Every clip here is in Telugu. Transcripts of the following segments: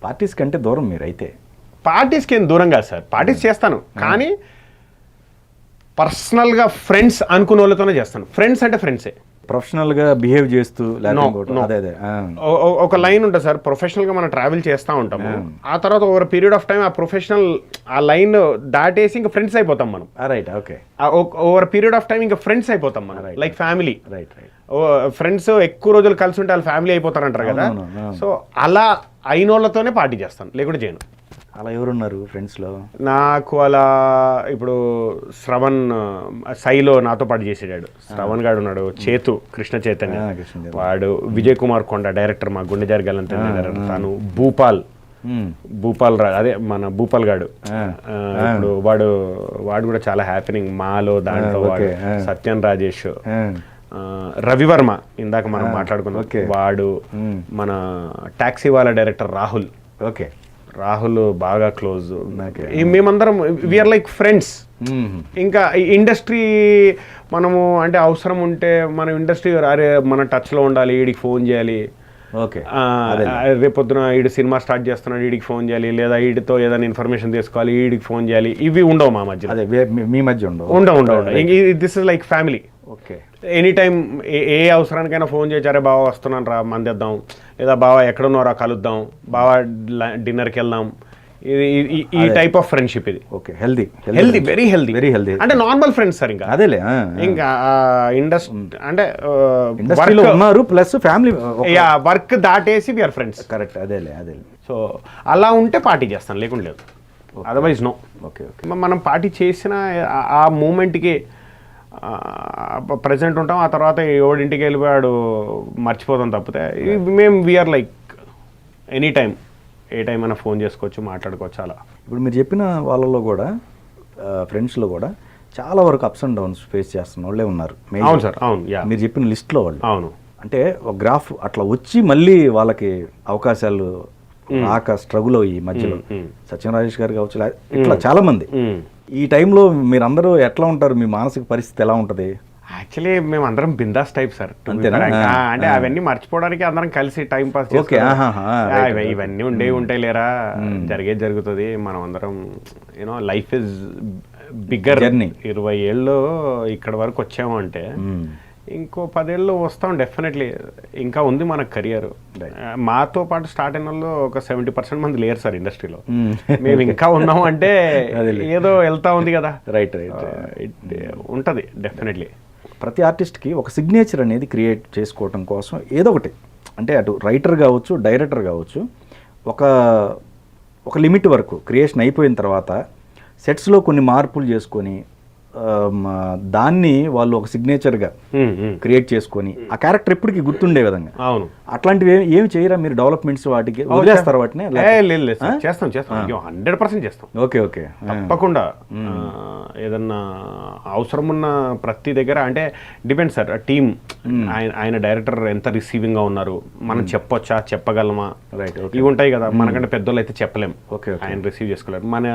పార్టీస్ కంటే దూరం మీరు అయితే. పార్టీస్కి ఏం దూరం కాదు సార్, పార్టీస్ చేస్తాను కానీ పర్సనల్గా ఫ్రెండ్స్ అనుకున్న వాళ్ళతోనే చేస్తాను. ఫ్రెండ్స్ అంటే ఫ్రెండ్సే. ప్రొఫెషనల్గా బిహేవ్ చేస్తూ అదే ఒక లైన్ ఉంటుంది సార్, ప్రొఫెషనల్గా మనం ట్రావెల్ చేస్తూ ఉంటాము, ఆ తర్వాత ఓవర్ పీరియడ్ ఆఫ్ టైం ఆ ప్రొఫెషనల్ ఆ లైన్ దాటేసి ఇంకా ఫ్రెండ్స్ అయిపోతాం మనం. Right, okay. Over period of time ఇంకా ఫ్రెండ్స్ అయిపోతాం మనం, like family. Right right. Friends ఎక్కువ రోజులు కలిసి ఉంటే వాళ్ళు ఫ్యామిలీ అయిపోతారంటారు కదా. సో అలా అయినోళ్ళతోనే పార్టీ చేస్తాను, లేకుంటే చేయను. అలా ఎవరున్నారు ఫ్రెండ్స్లో? నాకు అలా ఇప్పుడు శ్రవణ్ సైలో నాతో పాటు చేసేటాడు శ్రవణ్ గాడు ఉన్నాడు, చేతు కృష్ణ చైతన్య వాడు, విజయ్ కుమార్ కొండ డైరెక్టర్ మా గుండె జరగాలంత తను, భూపాల్ అదే మన భూపాల్ గాడు ఇప్పుడు వాడు కూడా చాలా హ్యాపీనింగ్ మాలో దాంట్లో వాడు, సత్యన్ రాజేష్, రవివర్మ ఇందాక మనం మాట్లాడుకున్నాం వాడు, మన టాక్సీ వాళ్ళ డైరెక్టర్ రాహుల్. ఓకే, రాహుల్ బాగా క్లోజ్. మేమందరం వీఆర్ లైక్ ఫ్రెండ్స్. ఇంకా ఇండస్ట్రీ మనము అంటే అవసరం ఉంటే మన ఇండస్ట్రీ అరే మన టచ్లో ఉండాలి, వీడికి ఫోన్ చేయాలి, ఓకే రేపొద్దున వీడు సినిమా స్టార్ట్ చేస్తున్నాడు వీడికి ఫోన్ చేయాలి, లేదా వీడితో ఏదైనా ఇన్ఫర్మేషన్ తీసుకోవాలి వీడికి ఫోన్ చేయాలి, ఇవి ఉండవు మా మధ్య. అదే మీ మధ్య ఉండవు. This is like family. Okay, any time ఏ అవసరానికైనా ఫోన్ చేశారే బావ వస్తున్నాను రా మందేద్దాం, లేదా బావ ఎక్కడున్నారా కలుద్దాం, బావ డిన్నర్కి వెళ్దాం, ఈ టైప్ ఆఫ్ ఫ్రెండ్షిప్ ఇది. ఓకే, హెల్దీ, వెరీ హెల్దీ అంటే నార్మల్ ఫ్రెండ్స్ సార్. ఇంకా అదేలే, ఇంకా ఇండస్ట్రీ అంటే ఇండస్ట్రీలో ఉన్నారు ప్లస్ ఫ్యామిలీ, వర్క్ దాటేసి వీఆర్ ఫ్రెండ్స్. కరెక్ట్, అదేలే. సో అలా ఉంటే పార్టీ చేస్తాను, లేకుండా లేదు. Otherwise no. ఓకే, మనం పార్టీ చేసిన ఆ మూమెంట్కి ప్రజెంట్ ఉంటాం, ఆ తర్వాత ఎవడింటికి వెళ్ళిపోయాడు మర్చిపోతాం తప్పితే మేము వీఆర్ లైక్ ఎనీ టైం ఏ టైం అయినా ఫోన్ చేసుకోవచ్చు, మాట్లాడుకోవచ్చు. అలా ఇప్పుడు మీరు చెప్పిన వాళ్ళలో కూడా ఫ్రెండ్స్లో కూడా చాలా వరకు అప్స్ అండ్ డౌన్స్ ఫేస్ చేస్తున్న వాళ్ళే ఉన్నారు. అవును సార్, అవును. మీరు చెప్పిన లిస్ట్లో వాళ్ళు. అవును, అంటే ఒక గ్రాఫ్ అట్లా వచ్చి మళ్ళీ వాళ్ళకి అవకాశాలు రాక స్ట్రగుల్ అయ్యి మధ్యలో సత్యం రాజేష్ గారు కావచ్చు, ఇట్లా చాలా మంది. ఈ టైంలో మీరందరూ ఎట్లా ఉంటారు? మీ మానసిక పరిస్థితి ఎలా ఉంటుంది? యాక్చువల్లీ మేము అందరం బిందాస్ టైప్ సార్. అంటే అవన్నీ మర్చిపోవడానికి అందరం కలిసి టైం పాస్ ఇవన్నీ ఉంటాయి లేరా, జరిగేది జరుగుతుంది. మనం అందరం యూనో లైఫ్ ఇస్ బిగ్గర్. 20 ఏళ్ళు ఇక్కడ వరకు వచ్చాము అంటే ఇంకో 10 ఏళ్ళు వస్తాం డెఫినెట్లీ. ఇంకా ఉంది మన కెరియర్. మాతో పాటు స్టార్ట్ అయిన వాళ్ళు ఒక 70% మంది లేరు సార్ ఇండస్ట్రీలో. మేము ఇంకా ఉన్నాము అంటే ఏదో వెళ్తా ఉంది కదా. రైట్, ఉంటుంది డెఫినెట్లీ. ప్రతి ఆర్టిస్ట్కి ఒక సిగ్నేచర్ అనేది క్రియేట్ చేసుకోవటం కోసం ఏదో ఒకటి, అంటే అటు రైటర్ కావచ్చు, డైరెక్టర్ కావచ్చు, ఒక లిమిట్ వరకు క్రియేషన్ అయిపోయిన తర్వాత సెట్స్లో కొన్ని మార్పులు చేసుకొని దాన్ని వాళ్ళు ఒక సిగ్నేచర్గా క్రియేట్ చేసుకొని ఆ క్యారెక్టర్ ఎప్పటికీ గుర్తుండే విధంగా. అవును, అట్లాంటివి ఏమి చేయరా మీరు? డెవలప్మెంట్స్ వాటికి వదిలేస్తారు వాటిని? చేస్తాం 100% చేస్తాం. ఓకే, తప్పకుండా. ఏదన్నా అవసరం ఉన్న ప్రతి దగ్గర అంటే డిపెండ్ సార్ టీమ్, ఆయన డైరెక్టర్ ఎంత రిసీవింగ్ గా ఉన్నారు, మనం చెప్పొచ్చా, చెప్పగలమా, రైట్, ఇవి ఉంటాయి కదా. మనకంటే పెద్దోళ్ళు అయితే చెప్పలేం, ఆయన రిసీవ్ చేసుకోలేరు. మన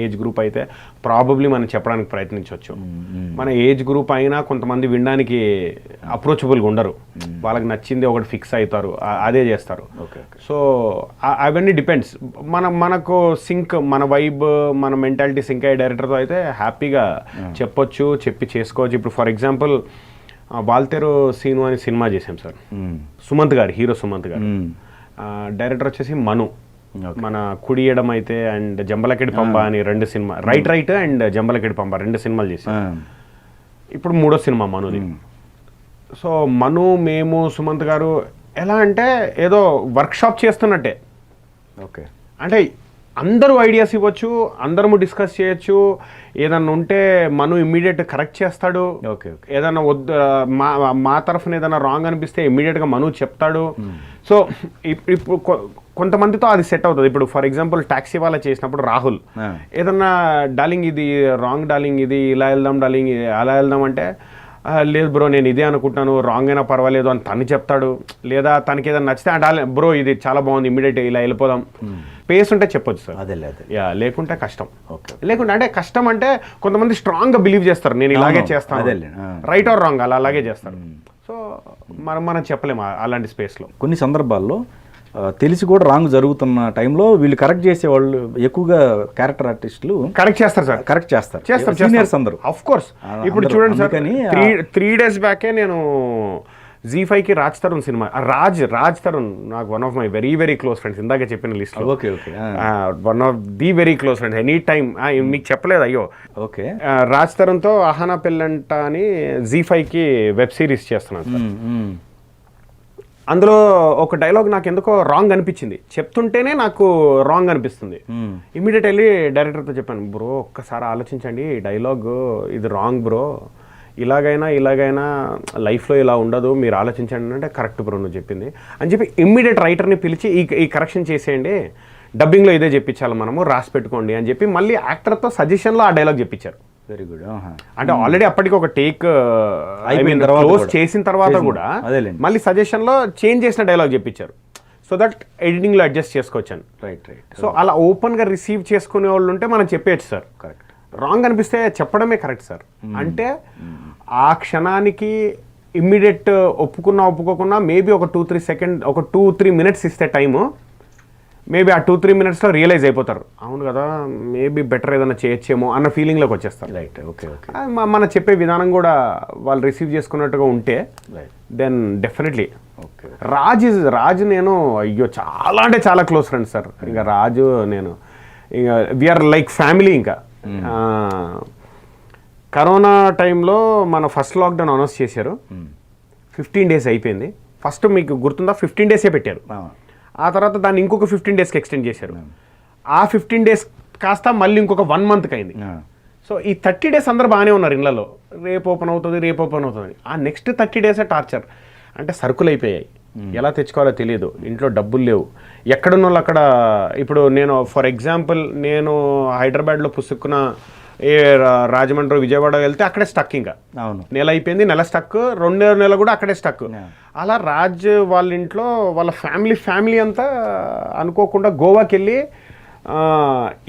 ఏజ్ గ్రూప్ అయితే ప్రాబబ్లీ మనం చెప్పడానికి ప్రయత్నించవచ్చు. మన ఏజ్ గ్రూప్ అయినా కొంతమంది వినడానికి అప్రోచబుల్గా ఉండరు, వాళ్ళకి నచ్చింది ఒకటి ఫిక్స్ అవుతారు, అదే చేస్తారు. సో అవన్నీ డిపెండ్స్. మనకు సింక్, మన వైబ్, మన మెంటాలిటీ సింక్ అయ్యే డైరెక్టర్తో అయితే హ్యాపీగా చెప్పొచ్చు, చెప్పి చేసుకోవచ్చు. ఇప్పుడు ఫర్ ఎగ్జాంపుల్ వాల్తేరు సీను అని సినిమా చేసాం సార్, సుమంత్ గారు, హీరో సుమంత్ గారు. డైరెక్టర్ వచ్చేసి మను, మన కుడియడం అయితే అండ్ జంబలకెడి పంబ అని 2 సినిమా, రైట్ అండ్ జంబలకెడి పంబ 2 సినిమాలు చేసాం. ఇప్పుడు 3వ సినిమా మనుది. సో మను, మేము, సుమంత్ గారు ఎలా అంటే ఏదో వర్క్షాప్ చేస్తున్నట్టే. ఓకే, అంటే అందరూ ఐడియాస్ ఇవ్వచ్చు, అందరము డిస్కస్ చేయొచ్చు. ఏదన్నా ఉంటే మను ఇమ్మీడియట్ కరెక్ట్ చేస్తాడు. ఏదన్నా వద్దు మా తరఫున ఏదైనా రాంగ్ అనిపిస్తే ఇమ్మీడియట్గా మను చెప్తాడు. సో ఇప్పుడు కొంతమందితో అది సెట్ అవుతుంది. ఇప్పుడు ఫర్ ఎగ్జాంపుల్ టాక్సీ వాళ్ళ చేసినప్పుడు రాహుల్ ఏదన్నా డార్లింగ్ ఇది రాంగ్, డార్లింగ్ ఇది ఇలా వెళ్దాం, డార్లింగ్ అలా వెళ్దాం అంటే లేదు బ్రో నేను ఇదే అనుకుంటాను, రాంగ్ అయినా పర్వాలేదు అని తను చెప్తాడు. లేదా తనకి ఏదైనా నచ్చితే బ్రో ఇది చాలా బాగుంది, ఇమ్మీడియట్ ఇలా వెళ్ళిపోదాం. పేస్ ఉంటే చెప్పొచ్చు సార్. లేకుంటే కష్టం. లేకుంటే అంటే కష్టం అంటే కొంతమంది స్ట్రాంగ్గా బిలీవ్ చేస్తారు, నేను ఇలాగే చేస్తాను, రైట్ ఆర్ రాంగ్ అలాగే చేస్తారు. సో మనం చెప్పలేము అలాంటి స్పేస్లో. కొన్ని సందర్భాల్లో తెలిసి కూడా రాంగ్ జరుగుతున్న టైంలో వీళ్ళు కరెక్ట్ చేసేవాళ్ళు ఎక్కువగా క్యారెక్టర్ ఆర్టిస్టులు కరెక్ట్ చేస్తారు సార్, కరెక్ట్ చేస్తారు చేస్తారు సీనియర్స్ అందరూ. Of course. ఇప్పుడు అందరూ. చూడండి సార్, అందుకని 3 days బ్యాకే నేను Z5కి రాజ్ తరుణ్ సినిమా, రాజ్ తరుణ్ నాకు one of my very very close friends, ఇందాక చెప్పిన లిస్ట్ లో okay okay one of the very close friends. Any time మీకు చెప్పలేదు అయ్యో. ఓకే రాజ్ తరుణ్తో అహానా పెళ్ళంట అని Z5కి వెబ్ సిరీస్ చేస్తున్నాను సార్. అందులో ఒక డైలాగ్ నాకు ఎందుకో రాంగ్ అనిపించింది, చెప్తుంటేనే నాకు రాంగ్ అనిపిస్తుంది. ఇమీడియట్ వెళ్ళి డైరెక్టర్తో చెప్పాను, బ్రో ఒక్కసారి ఆలోచించండి, డైలాగ్ ఇది రాంగ్ బ్రో, ఇలాగైనా లైఫ్లో ఇలా ఉండదు, మీరు ఆలోచించండి అంటే కరెక్ట్ బ్రో నువ్వు చెప్పింది అని చెప్పి ఇమ్మీడియట్ రైటర్ని పిలిచి ఈ కరెక్షన్ చేసేయండి, డబ్బింగ్లో ఇదే చెప్పించాలి మనము, రాసి పెట్టుకోండి అని చెప్పి మళ్ళీ యాక్టర్తో సజెషన్లో ఆ డైలాగ్ చెప్పించారు. Very good. అంటే ఆల్రెడీ అప్పటికి ఒక టేక్ క్లోజ్ చేసిన తర్వాత కూడా మళ్ళీ సజెషన్లో చేంజ్ చేసిన డైలాగ్ చెప్పించారు, సో దట్ ఎడిటింగ్లో అడ్జస్ట్ చేసుకోవచ్చాను. Right right. సో అలా ఓపెన్గా రిసీవ్ చేసుకునే వాళ్ళు ఉంటే మనం చెప్పేయచ్చు సార్. కరెక్ట్. రాంగ్ అనిపిస్తే చెప్పడమే కరెక్ట్ సార్. అంటే ఆ క్షణానికి ఇమ్మీడియట్ ఒప్పుకోకున్నా మేబీ ఒక 2-3 సెకండ్, ఒక 2-3 minutes ఇస్తే టైము, మేబీ ఆ 2-3 minutesలో రియలైజ్ అయిపోతారు, అవును కదా మేబీ బెటర్ ఏదైనా చేయొచ్చేమో అన్న ఫీలింగ్లోకి వచ్చేస్తారు. రైట్. Okay okay. మన చెప్పే విధానం కూడా వాళ్ళు రిసీవ్ చేసుకున్నట్టుగా ఉంటే దెన్ డెఫినెట్లీ. ఓకే. రాజు నేను అయ్యో చాలా అంటే చాలా క్లోజ్ ఫ్రెండ్స్ సార్. ఇంకా రాజు నేను ఇంకా వీఆర్ లైక్ ఫ్యామిలీ. ఇంకా కరోనా టైంలో మన ఫస్ట్ లాక్డౌన్ అనౌన్స్ చేశారు, 15 days అయిపోయింది. ఫస్ట్ మీకు గుర్తుందా 15 days పెట్టారు, ఆ తర్వాత దాన్ని ఇంకొక 15 daysకి ఎక్స్టెండ్ చేశారు. ఆ 15 days కాస్త మళ్ళీ ఇంకొక 1 month అయింది. సో ఈ 30 days అందరూ బాగానే ఉన్నారు ఇళ్లలో, రేపు ఓపెన్ అవుతుంది. ఆ నెక్స్ట్ 30 days టార్చర్. అంటే సరుకులు అయిపోయాయి, ఎలా తెచ్చుకోవాలో తెలియదు, ఇంట్లో డబ్బులు లేవు, ఎక్కడున్న వాళ్ళు అక్కడ. ఇప్పుడు నేను ఫర్ ఎగ్జాంపుల్ నేను హైదరాబాద్లో పుసుక్కున రాజమండ్రి విజయవాడ వెళ్తే అక్కడే స్టక్. ఇంకా నెల అయిపోయింది, నెల స్టక్, 2 నెలలు కూడా అక్కడే స్టక్. అలా రాజ్ వాళ్ళ ఇంట్లో వాళ్ళ ఫ్యామిలీ అంతా అనుకోకుండా గోవాకి వెళ్ళి,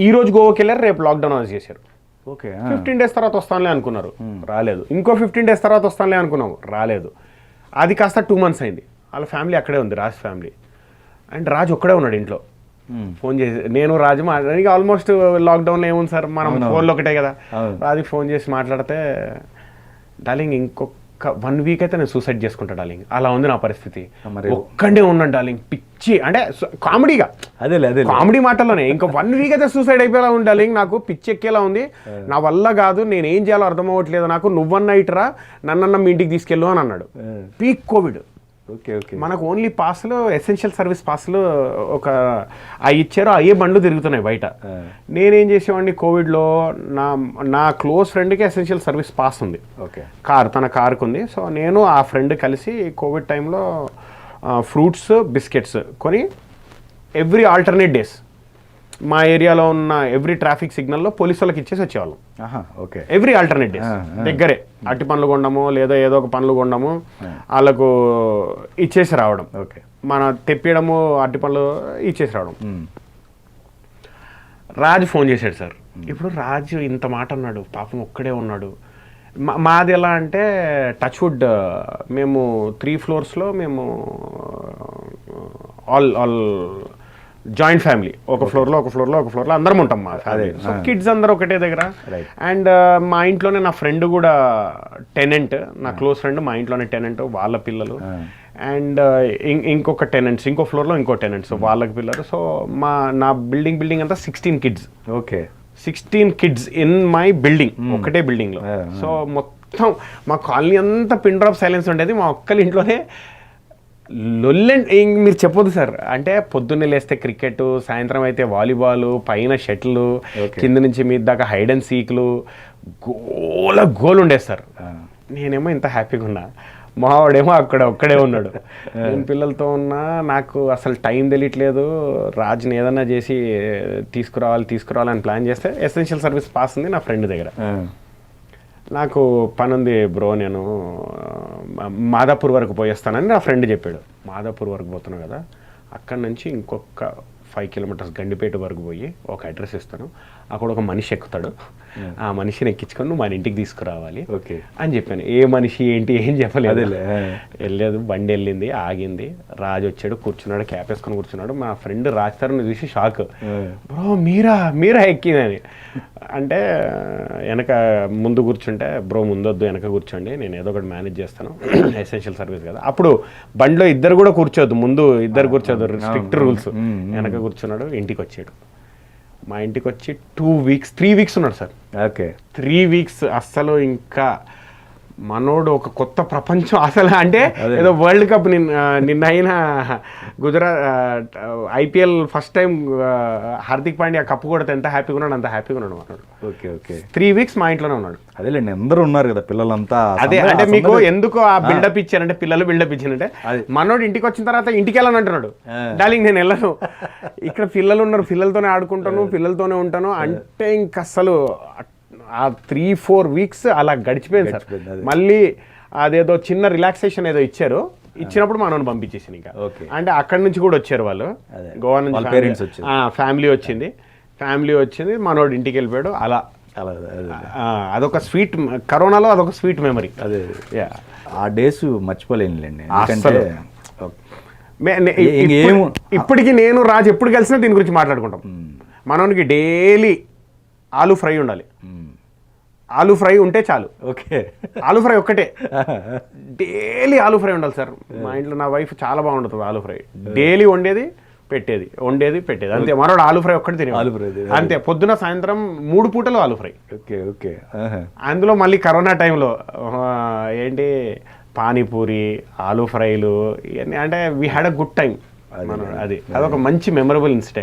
ఈరోజు గోవాకి వెళ్ళారు, రేపు లాక్డౌన్ అనౌన్స్ చేశారు. ఓకే. 15 days తర్వాత వస్తానులే అనుకున్నారు, రాలేదు. ఇంకో 15 days తర్వాత వస్తానులే అనుకున్నాము, రాలేదు. అది కాస్త 2 months అయింది. వాళ్ళ ఫ్యామిలీ అక్కడే ఉంది, రాజ్ ఫ్యామిలీ. అండ్ రాజ్ ఒక్కడే ఉన్నాడు ఇంట్లో. ఫోన్ చేసి నేను రాజు మాట్లాడి, ఆల్మోస్ట్ లాక్డౌన్లో ఏముంది సార్, మనం ఫోన్లో ఒకటే కదా. రాజుకి ఫోన్ చేసి మాట్లాడితే, డార్లింగ్ ఇంకొక 1 week అయితే నేను సూసైడ్ చేసుకుంటా డార్లింగ్, అలా ఉంది నా పరిస్థితి, ఒక్కడే ఉన్నాను డార్లింగ్, పిచ్చి. అంటే కామెడీగా, అదే కామెడీ మాటల్లోనే, ఇంకా 1 week అయితే సూసైడ్ అయిపోయేలా ఉంది డార్లింగ్, నాకు పిచ్చి ఎక్కేలా ఉంది, నా వల్ల కాదు, నేను ఏం చేయాలో అర్థం అవ్వట్లేదు నాకు, నువ్వన్నా ఇటురా, నన్నన్నా మీ ఇంటికి తీసుకెళ్ళు అని అన్నాడు. Peak Covid. Okay okay. మనకు ఓన్లీ పాస్లు, ఎసెన్షియల్ సర్వీస్ పాస్లు ఒక ఇచ్చారు, అయ్యే బండ్లు తిరుగుతున్నాయి బయట. నేనేం చేసేవాడిని కోవిడ్లో, నా క్లోజ్ ఫ్రెండ్కి ఎసెన్షియల్ సర్వీస్ పాస్ ఉంది, ఓకే, తన కార్కు ఉంది. సో నేను ఆ ఫ్రెండ్ కలిసి కోవిడ్ టైంలో ఫ్రూట్స్ బిస్కెట్స్ కొని ఎవ్రీ ఆల్టర్నేట్ డేస్ మా ఏరియాలో ఉన్న ఎవ్రీ ట్రాఫిక్ సిగ్నల్లో పోలీసు వాళ్ళకి ఇచ్చేసి వచ్చేవాళ్ళం. ఓకే. ఎవ్రీ ఆల్టర్నేట్ డేస్ దగ్గరే అట్టి పనులు కొండము లేదా ఏదో ఒక పనులు కొండము, వాళ్ళకు ఇచ్చేసి రావడం. ఓకే. మన తెప్పియడము, అట్టి పనులు ఇచ్చేసి రావడం. రాజు ఫోన్ చేశాడు సార్. ఇప్పుడు రాజు ఇంత మాట అన్నాడు, పాపం ఒక్కడే ఉన్నాడు. మాది ఎలా అంటే టచ్ వుడ్, మేము 3 floors మేము ఆల్ జాయింట్ ఫ్యామిలీ, ఒక ఫ్లోర్లో అందరం ఉంటాం మా ఫ్యామిలీ. సో కిడ్స్ అందరూ ఒకటే దగ్గర. అండ్ మా ఇంట్లోనే నా ఫ్రెండ్ కూడా టెనెంట్, నా క్లోజ్ ఫ్రెండ్ మా ఇంట్లోనే టెనెంట్, వాళ్ళ పిల్లలు. అండ్ ఇంకొక టెనెంట్స్, ఇంకో ఫ్లోర్లో ఇంకో టెనెంట్స్, వాళ్ళకి పిల్లలు. సో నా బిల్డింగ్ అంతా 16 kids. Okay. 16 kids in my building, ఒకటే బిల్డింగ్లో. సో మొత్తం మా కాలనీ అంతా పిన్ డ్రాప్ సైలెన్స్ ఉండేది. మా ఒక్కరి ఇంట్లోనే లొల్లండి, మీరు చెప్పొద్దు సార్. అంటే పొద్దున్నే లేస్తే క్రికెట్, సాయంత్రం అయితే వాలీబాల్, పైన షటిల్, కింద నుంచి మీద దాకా హైడ్ అండ్ సీక్లు, గోల్ ఉండేది సార్. నేనేమో ఇంత హ్యాపీగా ఉన్నా, మావాడేమో అక్కడ ఒక్కడే ఉన్నాడు. నేను పిల్లలతో ఉన్నా, నాకు అసలు టైం తెలియట్లేదు. రాజుని ఏదన్నా చేసి తీసుకురావాలని ప్లాన్ చేస్తే ఎసెన్షియల్ సర్వీస్ పాస్ ఉంది నా ఫ్రెండ్ దగ్గర. నాకు పని ఉంది బ్రో, నేను మాదాపూర్ వరకు పోయేస్తానని నా ఫ్రెండ్ చెప్పాడు. మాదాపూర్ వరకు పోతున్నావు కదా, అక్కడి నుంచి ఇంకొక 5 kilometers గండిపేట వరకు పోయి ఒక అడ్రస్ ఇస్తాను, అక్కడ ఒక మనిషి ఎక్కుతాడు, ఆ మనిషిని ఎక్కించుకొని నువ్వు మన ఇంటికి తీసుకురావాలి ఓకే అని చెప్పాను. ఏ మనిషి ఏంటి ఏం చెప్పలేదు. అదేలే. వెళ్ళలేదు, బండి వెళ్ళింది, ఆగింది, రాజు వచ్చాడు, కూర్చున్నాడు, క్యాప్ వేసుకొని కూర్చున్నాడు. మా ఫ్రెండ్ రాజ్ తరుణ్ చూసి షాక్, బ్రో మీరా ఎక్కిందని. అంటే వెనక ముందు కూర్చుంటే, బ్రో ముందొద్దు వెనక కూర్చోండి, నేను ఏదో ఒకటి మేనేజ్ చేస్తాను, ఎసెన్షియల్ సర్వీస్ కదా. అప్పుడు బండిలో ఇద్దరు కూడా కూర్చోద్దు, ముందు ఇద్దరు కూర్చోద్దు, స్ట్రిక్ట్ రూల్స్. వెనక కూర్చున్నాడు, ఇంటికి వచ్చాడు. మా ఇంటికి వచ్చి 3 వీక్స్ ఉన్నాడు సార్. ఓకే 3 వీక్స్ అస్సలు ఇంకా మనోడు ఒక కొత్త ప్రపంచం అసలు. అంటే ఏదో వరల్డ్ కప్ నిన్న అయినా Gujarat IPL first time Hardik Pandya cup కొడితే ఎంత హ్యాపీగా ఉన్నాడు, అంత హ్యాపీగా ఉన్నాడు మనోడు. ఓకే ఓకే 3 వీక్స్ మా ఇంట్లోనే ఉన్నాడు. అదేలేండి, అందరూ ఉన్నారు కదా పిల్లలంతా. అదే అంటే మీకు ఎందుకు ఆ బిల్డప్ ఇచ్చారంటే, పిల్లలు బిల్డప్ ఇచ్చారంటే, మనోడు ఇంటికి వచ్చిన తర్వాత ఇంటికి వెళ్ళని అంటున్నాడు. డార్లింగ్ నేను వెళ్ళను, ఇక్కడ పిల్లలు ఉన్నారు, పిల్లలతోనే ఆడుకుంటాను, పిల్లలతోనే ఉంటాను అంటే ఇంక అసలు ఆ 3-4 వీక్స్ అలా గడిచిపోయింది సార్. మళ్ళీ అదేదో చిన్న రిలాక్సేషన్ ఏదో ఇచ్చారు, ఇచ్చినప్పుడు మనోని పంపించేసింది ఇంకా. అంటే అక్కడి నుంచి కూడా వచ్చారు వాళ్ళు, గోవా నుంచి ఫ్యామిలీ వచ్చింది, మనోడు ఇంటికి వెళ్ళిపోయాడు. అలా అదొక స్వీట్, కరోనాలో అదొక స్వీట్ మెమరీ. అదే ఆ డేస్ మర్చిపోలేనులేండి. ఇప్పటికీ నేను రాజు ఎప్పుడు కలిసినా దీని గురించి మాట్లాడుకుంటాం. మనోనికి డైలీ ఆలూ ఫ్రై ఉండాలి, ఆలూ ఫ్రై ఉంటే చాలు. ఓకే ఆలూ ఫ్రై ఒక్కటే, డైలీ ఆలూ ఫ్రై ఉండాలి సార్. మా ఇంట్లో నా వైఫ్ చాలా బాగుంటుంది ఆలూ ఫ్రై. డైలీ వండేది పెట్టేది, అంతే. మనోడు ఆలూ ఫ్రై ఒక్కటి తినే అంతే, పొద్దున సాయంత్రం 3 పూటలు ఆలూ ఫ్రై. ఓకే ఓకే అందులో మళ్ళీ కరోనా టైంలో ఏంటి పానీపూరి, ఆలూ ఫ్రైలు ఇవన్నీ, అంటే we had a good time. అదొక మంచి మెమరబుల్ ఇన్సిడెంట్.